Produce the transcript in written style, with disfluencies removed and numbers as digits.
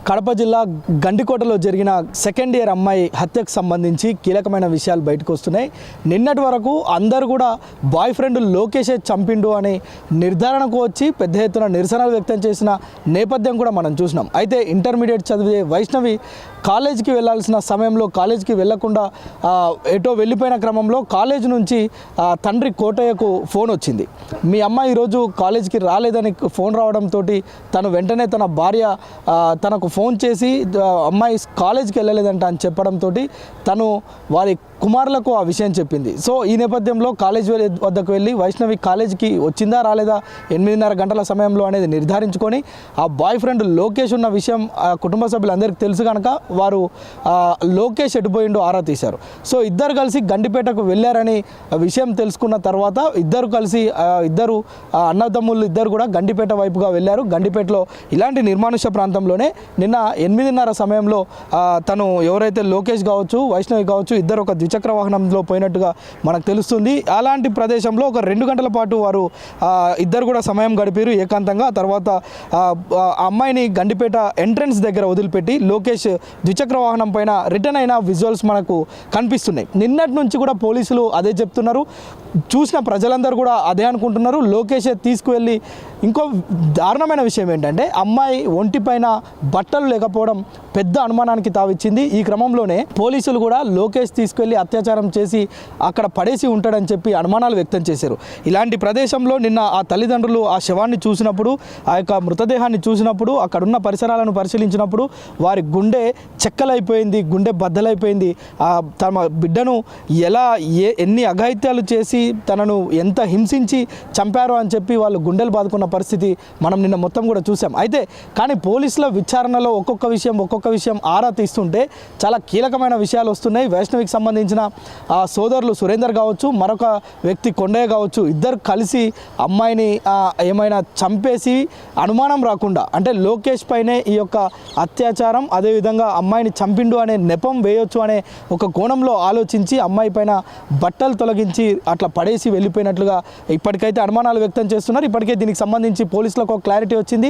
కడప జిల్లా గండికోటలో జరిగిన second year అమ్మాయి హత్యకు సంబంధించి కీలకమైన విషయాలు బయటకు వస్తున్నాయి. నిన్నటి వరకు అందరూ కూడా బాయ్ ఫ్రెండ్ లోకేషే చంపిండు అని నిర్ధారణకు వచ్చి పెద్ద ఎత్తున నిరసనలు వ్యక్తం చేసిన నేపథ్యం కూడా మనం చూసినాం. అయితే ఇంటర్మీడియట్ చదివే వైష్ణవి కాలేజీకి వెళ్ళాల్సిన సమయంలో కాలేజీకి వెళ్లకుండా ఎటో వెళ్ళిపోయిన క్రమంలో కాలేజ్ నుంచి తండ్రి కోటయ్యకు ఫోన్ వచ్చింది. మీ అమ్మాయి ఈరోజు కాలేజీకి రాలేదని ఫోన్ రావడంతో తను వెంటనే తన భార్య తనకు ఫోన్ చేసి అమ్మాయి కాలేజీకి వెళ్ళలేదంట అని చెప్పడంతో తను వారి కుమారులకు ఆ విషయం చెప్పింది. సో ఈ నేపథ్యంలో కాలేజ్ వద్దకు వెళ్ళి వైష్ణవి కాలేజీకి వచ్చిందా రాలేదా 8:30 గంటల సమయంలో అనేది నిర్ధారించుకొని ఆ బాయ్ ఫ్రెండ్ లోకేష్ ఉన్న విషయం కుటుంబ సభ్యులందరికీ తెలుసు కనుక వారు లోకేష్ ఎటుపోయిండో ఆరా తీశారు. సో ఇద్దరు కలిసి గండిపేటకు వెళ్ళారని విషయం తెలుసుకున్న తర్వాత ఇద్దరు అన్నదమ్ముళ్ళు ఇద్దరు కూడా గండిపేట వైపుగా వెళ్ళారు. గండిపేటలో ఇలాంటి నిర్మానుష్య ప్రాంతంలోనే నిన్న 8:30 సమయంలో తను ఎవరైతే లోకేష్ కావచ్చు వైష్ణవి కావచ్చు ఇద్దరు ఒక ద్విచక్ర వాహనంలో పోయినట్టుగా మనకు తెలుస్తుంది. అలాంటి ప్రదేశంలో ఒక 2 గంటల పాటు వారు ఇద్దరు కూడా సమయం గడిపారు ఏకాంతంగా. తర్వాత అమ్మాయిని గండిపేట ఎంట్రన్స్ దగ్గర వదిలిపెట్టి లోకేష్ ద్విచక్ర వాహనం పైన రిటర్న్ అయిన విజువల్స్ మనకు కనిపిస్తున్నాయి. నిన్నటి నుంచి కూడా పోలీసులు అదే చెప్తున్నారు, చూసిన ప్రజలందరూ కూడా అదే అనుకుంటున్నారు. లోకేషే తీసుకువెళ్ళి ఇంకో దారుణమైన విషయం ఏంటంటే అమ్మాయి ఒంటిపైన బట్టలు లేకపోవడం పెద్ద అనుమానానికి తావిచ్చింది. ఈ క్రమంలోనే పోలీసులు కూడా లోకేష్ తీసుకెళ్లి అత్యాచారం చేసి అక్కడ పడేసి ఉంటాడని చెప్పి అనుమానాలు వ్యక్తం చేశారు. ఇలాంటి ప్రదేశంలో నిన్న ఆ తల్లిదండ్రులు ఆ శవాన్ని చూసినప్పుడు ఆ యొక్క మృతదేహాన్ని చూసినప్పుడు అక్కడున్న పరిసరాలను పరిశీలించినప్పుడు వారి గుండె చెక్కలైపోయింది, గుండె బద్దలైపోయింది. తమ బిడ్డను ఎన్ని అఘాయిత్యాలు చేసి తనను ఎంత హింసించి చంపారో అని చెప్పి వాళ్ళు గుండెలు బాదుకున్న పరిస్థితి మనం నిన్న మొత్తం కూడా చూసాం. అయితే కానీ పోలీసుల విచారణలో ఒక్కొక్క విషయం ఆరా తీస్తుంటే చాలా కీలకమైన విషయాలు వస్తున్నాయి. వైష్ణవికి సంబంధించిన సోదరులు సురేందర్ కావచ్చు, మరొక వ్యక్తి కొండయ్య కావచ్చు, ఇద్దరు కలిసి అమ్మాయిని ఏమైనా చంపేసి అనుమానం రాకుండా అంటే లోకేష్ పైనే ఈ యొక్క అత్యాచారం అదేవిధంగా అమ్మాయిని చంపిండు అనే నెపం వేయొచ్చు అనే ఒక కోణంలో ఆలోచించి అమ్మాయి పైన బట్టలు తొలగించి అట్లా పడేసి వెళ్ళిపోయినట్లుగా ఇప్పటికైతే అనుమానాలు వ్యక్తం చేస్తున్నారు. ఇప్పటికే దీనికి సంబంధించి పోలీసులకు ఒక క్లారిటీ వచ్చింది.